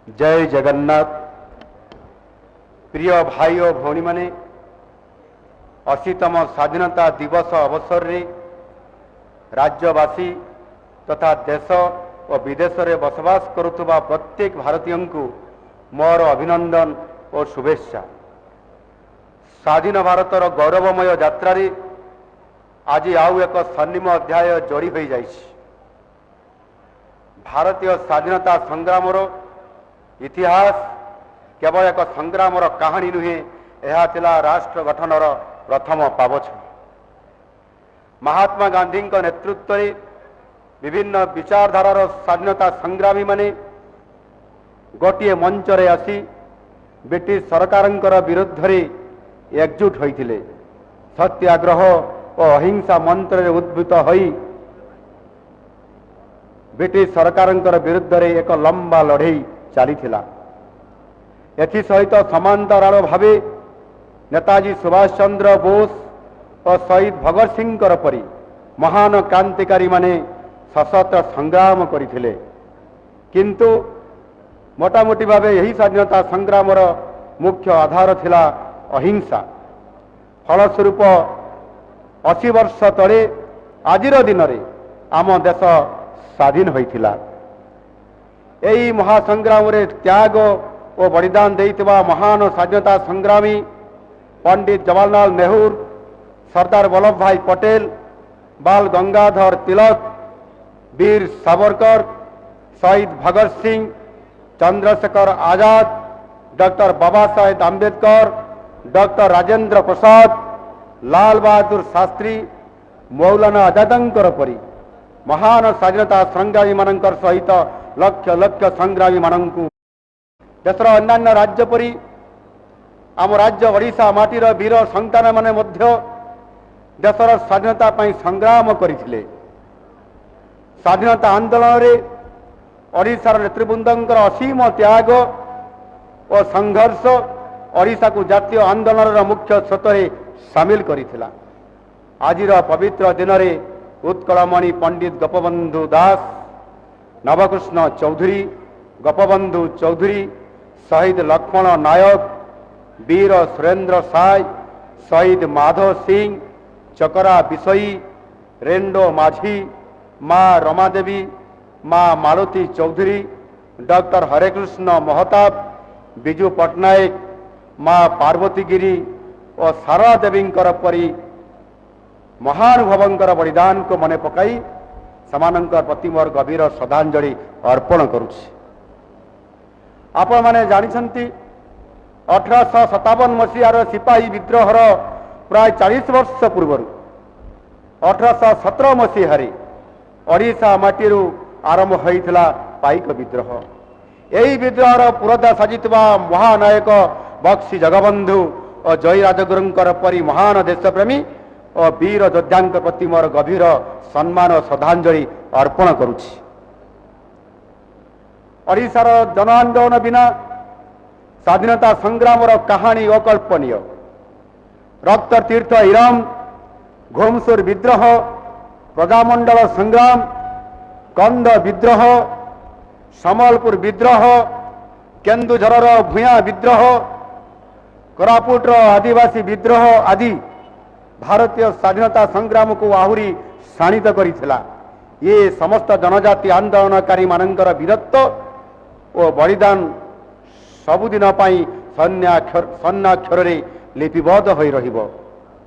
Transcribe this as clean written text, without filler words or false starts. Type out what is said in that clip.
जय जगन्नाथ। प्रिय भाई और भौणी माने 80तम स्वाधीनता दिवस अवसर रे राज्यवासी तथा देश और विदेश में बसवास करुवा प्रत्येक भारतीय को मोर अभिनंदन और शुभेच्छा। स्वाधीन भारतर गौरवमय यात्रा रे आज आउ एक स्वर्णिम अध्याय जोड़ी हो जाए। भारतीय स्वाधीनता संग्राम इतिहास केवल एक संग्राम कहानी नुहे, यह थिला राष्ट्र गठनर प्रथम पावछ। महात्मा गांधी नेतृत्व में विभिन्न विचारधारार स्वाधीनता संग्रामी माने गोटे मंच रे आसी ब्रिटिश सरकार विरुद्ध रे एकजुट होइथिले। सत्याग्रह और अहिंसा मंत्र उद्भूत होई ब्रिटिश सरकार विरुद्ध रे एक लंबा लड़ई चली। एथि सहित समांतराल भावे नेताजी सुभाष चंद्र बोस और शहीद भगत सिंह परी महान क्रांतिकारी माने सशस्त्र संग्राम करथिले। किंतु मोटामोटी भावे यही स्वाधीनता संग्राम मुख्य आधार थिला अहिंसा। फलस्वरूप 80 वर्ष तले आजिर दिन में आम देश स्वाधीन होइथिला। यही महासंग्राम रे त्याग और बलिदान देइतबा महान स्वाधीनता संग्रामी पंडित जवाहरलाल नेहरू, सरदार वल्लभ भाई पटेल, बाल गंगाधर तिलक, वीर सावरकर, शहीद भगत सिंह, चंद्रशेखर आजाद, डॉक्टर बाबा साहेब आंबेडकर, डॉक्टर राजेंद्र प्रसाद, लाल बहादुर शास्त्री, मौलाना आजादंकर परी महान स्वाधीनता संग्रामी मानकर सहित लक्ष लक्ष संग्रामी मानंकु देशर अन्यान्य राज्य परी आम राज्य ओडिशा माटीर वीर संतान माने मध्य देशर स्वाधीनता पई संग्राम करथिले। स्वाधीनता आंदोलन रे ओडिशार नेतृवृंदंकर असीम त्याग और संघर्ष ओडिशा को जातीय आंदोलन मुख्य स्रोत सामिल करिथिला। आजिर पवित्र दिन रे उत्कलमणि पंडित गोपबंधु दास, नवकृष्ण चौधरी, गोपबंधु चौधरी, शहीद लक्ष्मण नायक, वीर सुरेंद्र साय, शहीद माधव सिंह, चकरा बिसई, रेंडो माझी, माँ रमादेवी, माँ मालती चौधरी, डॉक्टर हरेकृष्ण महताब, विजु पट्टनायक, माँ पार्वती गिरी और सारा देवी परी महानुभवंकर बलिदान को मन पकाई समानंकर प्रति मोर गभीर श्रद्धांजलि अर्पण करुछि। आपण माने जानिछंती 1857 मसीहार सिपाही विद्रोहर प्राय 40 वर्ष पूर्व 1817 मसीह ओडिशा माटीरू आरंभ होइथिला पाइक विद्रोह। यही विद्रोहर पुरोधा साजितबा महानायक बक्सी जगबंधु और जय राजगुरुंकर परी महान देशप्रेमी और वीर योद्धांक प्रति मोर गभीर सम्मान और श्रद्धांजलि अर्पण करुछि। ओडिशार जन आंदोलन बिना स्वाधीनता संग्राम कहानी अकल्पनीय। रक्त तीर्थ इरम, घोमसुर विद्रोह, प्रजामंडल संग्राम, कंद विद्रोह, समलपुर विद्रोह, केन्दुझर भूया विद्रोह, कोरापुट आदिवासी विद्रोह आदि भारतीय स्वाधीनता संग्राम को आहुरी शाणित करिथिला। ये समस्त जनजाति आंदोलनकारी मानकर वीरत्व और बलिदान सबुदिन स्वर्णाक्षर लिपिबद्ध होई रहिबो।